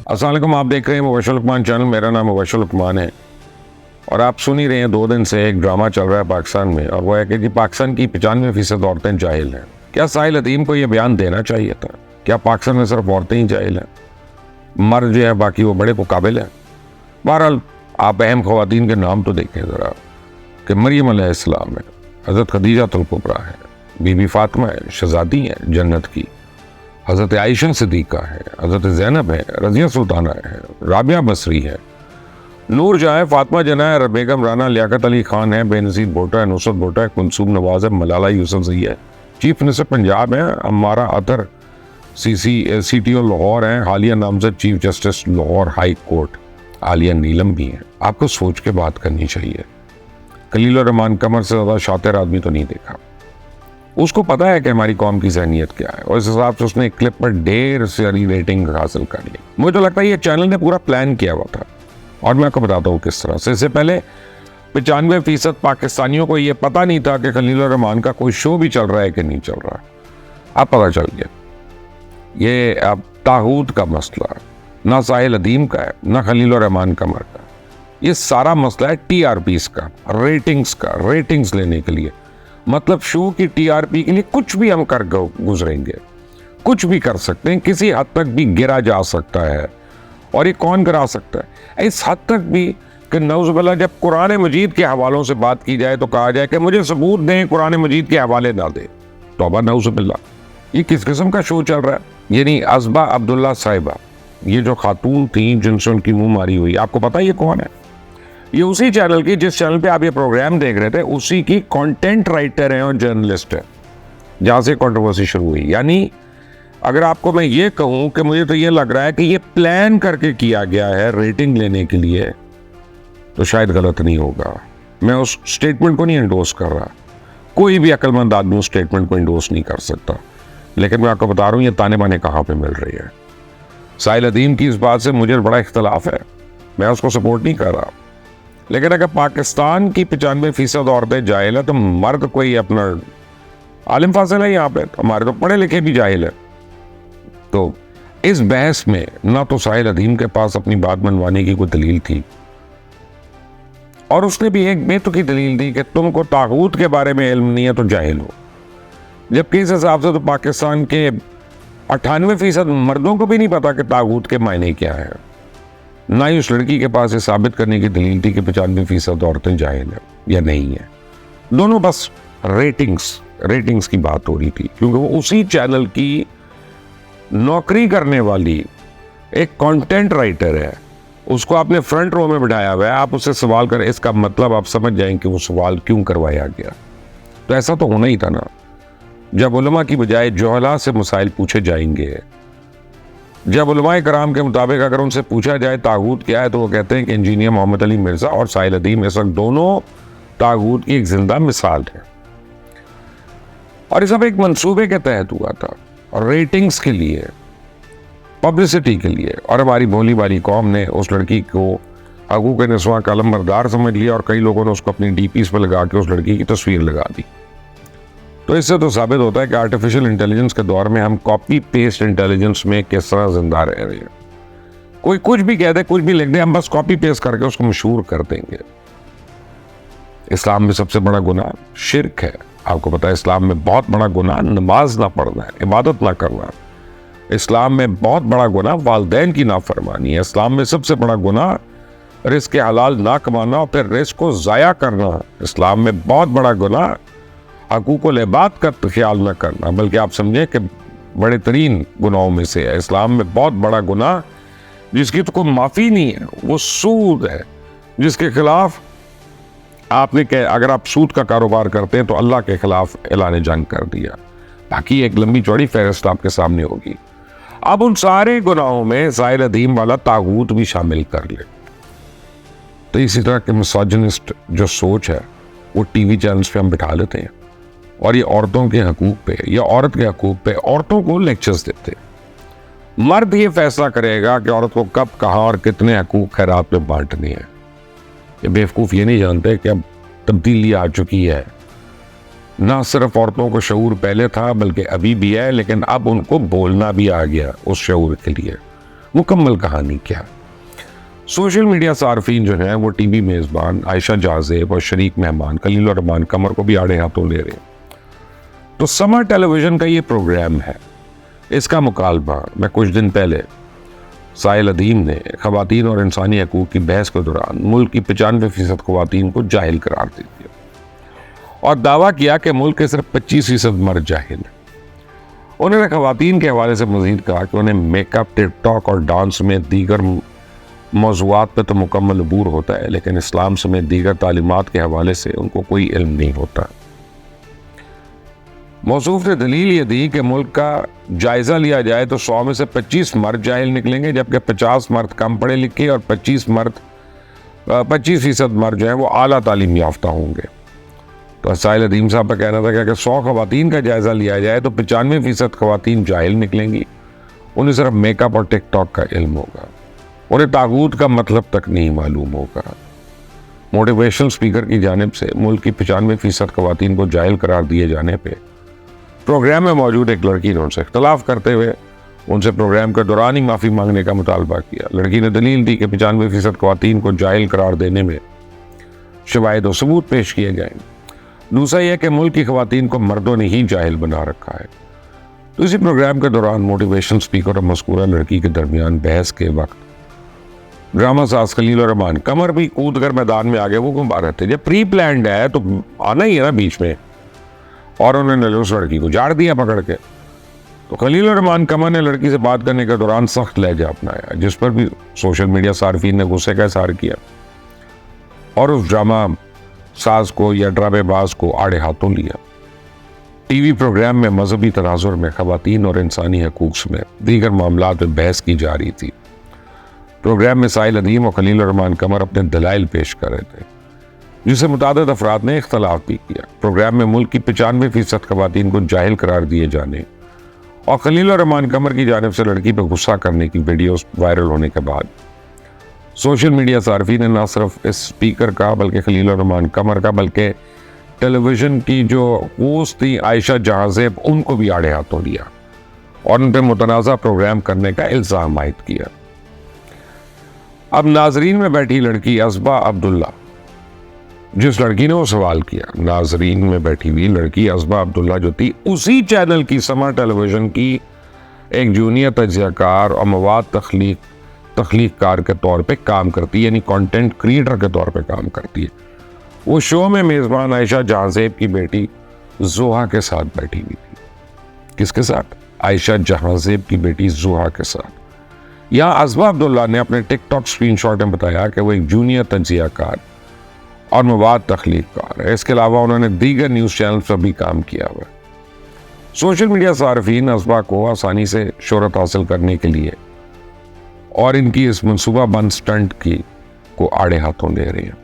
अस्सलाम वालेकुम, आप देख रहे हैं मुबशर लुकमान चैनल। मेरा नाम मुबशर लुकमान है और आप सुन ही रहे हैं 2 दिन से एक ड्रामा चल रहा है पाकिस्तान में, और वो है कि पाकिस्तान की 95% औरतें जाहिल हैं। क्या साहिल अदीम को यह बयान देना चाहिए था? क्या पाकिस्तान में सिर्फ औरतें ही जाहिल हैं, मर्द जो है बाकी वो बड़े को काबिल हैं? बहरहाल आप अहम ख़वातीन के नाम तो देखें ज़रा कि मरियम अलैहिस्सलाम है, हज़रत खदीजतुल कुबरा है, बीबी फातिमा है, शहज़ादी है जन्नत की, हज़रत आयशा सिद्दीक़ा है, हज़रत ज़ैनब है, रज़िया सुल्ताना है, राबिया बसरी है, नूर जहाँ है, फातिमा जना है, बेगम राना, लियाकत अली खान है, बेनज़ीर भुट्टो है, नुसरत भुट्टो है, कुलसूम नवाज़ है, मलाला यूसुफ़ज़ई है, चीफ मिनिस्टर पंजाब है, अम्मारा अतर CTO लाहौर है, हालिया नामज़द chief justice Lahore high court Aalia Neelum भी हैं। आपको सोच के बात करनी चाहिए। खलीलुर रहमान कमर से ज़्यादा शातिर आदमी तो नहीं देखा। उसको पता है कि हमारी कौम की ज़हनियत क्या है और इस हिसाब से उसने एक क्लिप पर ढेर सारी रेटिंग हासिल कर ली। मुझे तो लगता है ये चैनल ने पूरा प्लान किया हुआ था और मैं आपको बताता हूँ किस तरह से। इससे पहले 95% पाकिस्तानियों को ये पता नहीं था कि खलीलुर रहमान का कोई शो भी चल रहा है कि नहीं चल रहा। अब पता चल गया। ये अब तागूत का मसला ना साहिल अदीम का है ना खलीलुर रहमान कमर का। ये सारा मसला है TRPs का, रेटिंग्स का, रेटिंग्स लेने के लिए। मतलब शो की TRP के लिए कुछ भी हम कर गुजरेंगे, कुछ भी कर सकते हैं, किसी हद तक भी गिरा जा सकता है। और ये कौन गिरा सकता है? इस हद तक भी कि नौज़ुबिल्लाह जब कुरान मजीद के हवालों से बात की जाए तो कहा जाए कि मुझे सबूत दें, कुरान मजीद के हवाले ना दें। तौबा नौज़ुबिल्लाह। ये किस किस्म का शो चल रहा है? यानी अज़बा अब्दुल्ला साहिबा, ये जो खातून थी जिनसे उनकी मुंह मारी हुई, आपको पता है ये कौन है? ये उसी चैनल की, जिस चैनल पे आप ये प्रोग्राम देख रहे थे, उसी की कंटेंट राइटर है और जर्नलिस्ट है, जहां से कंट्रोवर्सी शुरू हुई। यानी अगर आपको मैं ये कहूं कि मुझे तो ये लग रहा है कि ये प्लान करके किया गया है रेटिंग लेने के लिए, तो शायद गलत नहीं होगा। मैं उस स्टेटमेंट को नहीं एंडोर्स कर रहा, कोई भी अक्लमंद आदमी उस स्टेटमेंट को एंडोर्स नहीं कर सकता, लेकिन मैं आपको बता रहा हूं ये ताने बाने कहां पर मिल रही है। साहिल अदीम की इस बात से मुझे बड़ा इख्तलाफ है, मैं उसको सपोर्ट नहीं कर रहा, लेकिन अगर पाकिस्तान की 95% औरतें जाहिल है तो मर्द कोई अपना आलिम फासिल है यहाँ पे, हमारे तो पढ़े लिखे भी जाहिल है। तो इस बहस में ना तो साहिल अदीम के पास अपनी बात मनवाने की कोई दलील थी, और उसने भी एक बेतुकी दलील दी कि तुमको तागूत के बारे में इल्म नहीं है तो जाहिल हो। जबकि इस हिसाब से तो पाकिस्तान के 98% मर्दों को भी नहीं पता कि तागूत के मायने क्या है। ना ही उस लड़की के पास ये साबित करने की दलील थी कि 95% औरतें जाहिल है या नहीं है। दोनों बस रेटिंग्स की बात हो रही थी, क्योंकि वो उसी चैनल की नौकरी करने वाली एक कंटेंट राइटर है, उसको आपने फ्रंट रो में बिठाया हुआ है। आप उससे सवाल करें, इसका मतलब आप समझ जाएं कि वो सवाल क्यों करवाया गया। तो ऐसा तो होना ही था ना, जब उलमा की बजाय जोहला से मसाइल पूछे जाएंगे, जब उलमाए कराम के मुताबिक अगर उनसे पूछा जाए तागूत क्या है, तो वो कहते हैं कि इंजीनियर मोहम्मद अली मिर्जा और साहिल अदीम इस वक्त दोनों तागूत की एक जिंदा मिसाल है। और ये सब एक मंसूबे के तहत हुआ था, और रेटिंग्स के लिए, पब्लिसिटी के लिए। और हमारी भोली वाली कौम ने उस लड़की को हकूक निस्वां का अलमबरदार समझ लिया, और कई लोगों ने उसको अपनी DPs पर लगा के उस लड़की की तस्वीर लगा दी। तो इससे तो साबित होता है कि आर्टिफिशियल इंटेलिजेंस के दौर में हम कॉपी पेस्ट इंटेलिजेंस में किस तरह जिंदा रह रहे हैं। कोई कुछ भी कह दे, कुछ भी लिख दे, हम बस कॉपी पेस्ट करके उसको मशहूर कर देंगे। इस्लाम में सबसे बड़ा गुनाह शिर्क है। आपको पता है इस्लाम में बहुत बड़ा गुनाह नमाज ना पढ़ना है, इबादत ना करना। इस्लाम में बहुत बड़ा गुनाह वालिदैन की नाफरमानी है। इस्लाम में सबसे बड़ा गुनाह रिस्क हलाल ना कमाना और फिर रिस्क को ज़ाया करना। इस्लाम में बहुत बड़ा गुनाह हकूक़ुल इबाद का ख्याल न करना, बल्कि आप समझें कि बड़े तरीन गुनाहों में से है। इस्लाम में बहुत बड़ा गुनाह जिसकी तो कोई माफ़ी नहीं है, वो सूद है, जिसके खिलाफ आपने अगर आप सूद का कारोबार करते हैं तो अल्लाह के खिलाफ ऐलान जंग कर दिया। बाकी एक लंबी चौड़ी फहरिस्त आपके सामने होगी। अब उन सारे गुनाहों में साहिल अदीम वाला तागूत भी शामिल कर ले, तो इसी तरह के मिसोजिनिस्ट जो सोच है वो TV चैनल्स पे हम बिठा लेते हैं, और ये औरतों के हकूक पे या औरत के हकूक पे औरतों को लेक्चर्स देते हैं। मर्द ये फैसला करेगा कि औरत को कब, कहाँ और कितने हकूक खैरात में बांटने हैं। ये बेवकूफ़ ये नहीं जानते कि अब तब्दीली आ चुकी है। ना सिर्फ औरतों को शऊर पहले था बल्कि अभी भी है, लेकिन अब उनको बोलना भी आ गया उस शऊर के लिए। मुकम्मल कहानी क्या। सोशल मीडिया सार्फिन जो है वो टीवी मेज़बान आयशा जहाज़ेब और शरीक मेहमान खलील रहमान कमर को भी आड़े हाथों ले रहे हैं। तो समर टेलीविज़न का ये प्रोग्राम है, इसका मुकालबा मैं कुछ दिन पहले साहिल अदीम ने ख़वातीन और इंसानी हकूक़ की बहस के दौरान मुल्क की 95% ख़वातीन को जाहिल करार दे दिया और दावा किया कि मुल्क के सिर्फ 25% मर्द जाहिल हैं। उन्होंने ख़वातीन के हवाले से मज़ीद कहा कि उन्हें मेकअप, टिकटॉक और डांस में दीगर मौज़ूआत पर तो मुकम्मल अबूर होता है, लेकिन इस्लाम समेत दीगर तालीमात के हवाले से उनको कोई इल्म नहीं होता। मौसूफ ने दलील ये दी कि मुल्क का जायज़ा लिया जाए तो 100 में से 25 मर्द जाहिल निकलेंगे, जबकि 50 मर्द कम पढ़े लिखे और 25% मर्द जो है वो आला तालीम याफ्ता होंगे। तो साहिल अदीम साहब का कहना था कि अगर 100 ख़वातीन का जायज़ा लिया जाए तो 95% ख़वातीन जाहिल निकलेंगी, उन्हें सिर्फ मेकअप और टिकटॉक का इल्म होगा, उन्हें तागूत का मतलब तक नहीं मालूम होगा। मोटिवेशनल स्पीकर की जानिब से मुल्क की 95% ख़वातीन को जाहिल करार दिए जाने पर प्रोग्राम में मौजूद एक लड़की ने उनसे इख्तलाफ करते हुए उनसे प्रोग्राम के दौरान ही माफ़ी मांगने का मुतालबा किया। लड़की ने दलील दी कि 95% ख़वातीन को जाहिल करार देने में शवाहिद और सबूत पेश किए गए। दूसरा यह कि मुल्क की ख़वातीन को मर्दों ने ही जाहिल बना रखा है। तो इसी प्रोग्राम के दौरान मोटिवेशन स्पीकर और मज़कूरा लड़की के दरमियान बहस के वक्त ड्रामा साज खलील रहमान कमर भी कूद कर मैदान में आगे वो घुमा रहे थे। जब प्री प्लान्ड है तो आना ही है ना बीच में, और उन्होंने उस लड़की को झाड़ दिया पकड़ के। तो खलील रहमान कमर ने लड़की से बात करने के दौरान सख्त लहजा अपनाया, जिस पर भी सोशल मीडिया सार्फिन ने गुस्से का इज़हार किया और उस ड्रामा साज को या ड्रामेबाज को आड़े हाथों लिया। टीवी प्रोग्राम में मजहबी तनाजुर में ख़वातीन और इंसानी हकूक़ समेत दीगर मामलात में बहस की जा रही थी। प्रोग्राम में साहिल अदीम और खलील रहमान कमर अपने दलाइल पेश कर रहे थे, जिसे मुतादिद अफराद ने इख्तलाफ भी किया। प्रोग्राम में मुल्क की 95% ख़वातीन को जाहिल करार दिए जाने और खलील रहमान कमर की जानिब से लड़की पर गुस्सा करने की वीडियोस वायरल होने के बाद सोशल मीडिया सार्फी ने न सिर्फ इस स्पीकर का बल्कि खलील रहमान कमर का बल्कि टेलीविज़न की जो होस्ट थी आयशा जहाज़ेब उनको भी आड़े हाथों लिया और उन पर मुतनाज़ा प्रोग्राम करने का इल्ज़ाम आयद किया। अब नाजरीन में बैठी लड़की अज़बा अब्दुल्ला, जिस लड़की ने वो सवाल किया, नाजरीन में बैठी हुई लड़की अज़बा अब्दुल्ला जो थी उसी चैनल की समर टेलीविज़न की एक जूनियर तज्ज़ियाकार और मवाद तख्लीक़कार के तौर पे काम करती है, यानी कंटेंट क्रिएटर के तौर पे काम करती है। वो शो में मेज़बान आयशा जहाज़ेब की बेटी ज़ोहा के साथ बैठी हुई थी। किसके साथ? आयशा जहाज़ेब की बेटी ज़ोहा के साथ। यहाँ अज़बा अब्दुल्ला ने अपने टिकटॉक स्क्रीनशॉट में बताया कि वो एक जूनियर तज्ज़ियाकार और मवाद तख्लीक़कार है। इसके अलावा उन्होंने दीगर न्यूज़ चैनल पर भी काम किया हुआ है। सोशल मीडिया सार्फिन अज़बा को आसानी से शोहरत हासिल करने के लिए और इनकी इस मनसूबा बंद स्टंट की को आड़े हाथों ले रहे हैं।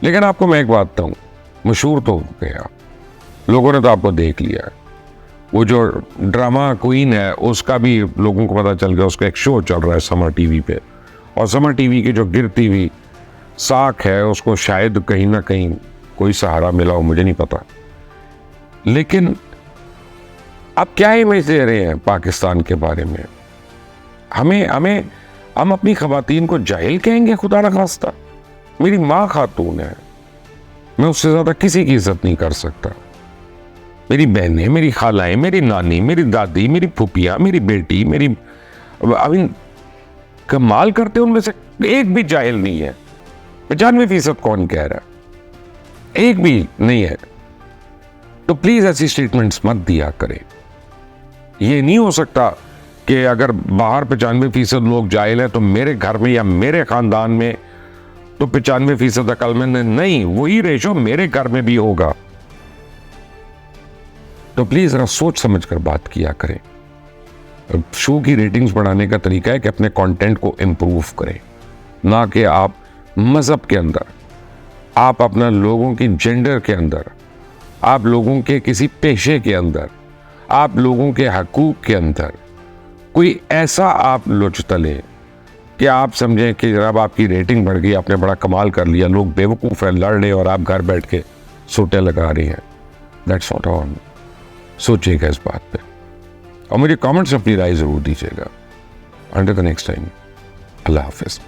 लेकिन आपको मैं एक बात बताऊँ, मशहूर तो हो गया, लोगों ने तो आपको देख लिया है। वो जो ड्रामा क्वीन है उसका भी लोगों को पता चल गया, उसका एक शो चल रहा है समर टीवी पे, और समर टीवी की जो गिरती हुई साख है उसको शायद कहीं ना कहीं कोई सहारा मिला हो, मुझे नहीं पता। लेकिन अब क्या इमेज दे रहे हैं पाकिस्तान के बारे में? हम अपनी ख़वातीन को जाहिल कहेंगे? खुदा न खास्ता, मेरी माँ खातून है, मैं उससे ज़्यादा किसी की इज्जत नहीं कर सकता। मेरी बहनें, मेरी खालाएं, मेरी नानी, मेरी दादी, मेरी फूफियाँ, मेरी बेटी, मेरी अभी कमाल करते उनमें से एक भी जाहिल नहीं है। 95% कौन कह रहा है? एक भी नहीं है। तो प्लीज ऐसी स्टेटमेंट्स मत दिया करें। ये नहीं हो सकता कि अगर बाहर 95% लोग जाहिल हैं तो मेरे घर में या मेरे खानदान में तो 95% अक्लमंद नहीं, वही रेशो मेरे घर में भी होगा। तो प्लीज जरा सोच समझ कर बात किया करें। शो की रेटिंग्स बढ़ाने का तरीका है कि अपने कंटेंट को इम्प्रूव करें, ना कि आप मजहब के अंदर, आप अपना लोगों की जेंडर के अंदर, आप लोगों के किसी पेशे के अंदर, आप लोगों के हकूक के अंदर कोई ऐसा आप लुच तले कि आप समझें कि जनाब आपकी रेटिंग बढ़ गई, आपने बड़ा कमाल कर लिया, लोग बेवकूफ़ हैं, लड़ रहे और आप घर बैठ के सोटे लगा रही हैं। That's not on. सोचिएगा इस बात पे और मुझे कमेंट्स में अपनी राय ज़रूर दीजिएगा। अंटिल द नेक्स्ट टाइम, अल्लाह हाफिज़।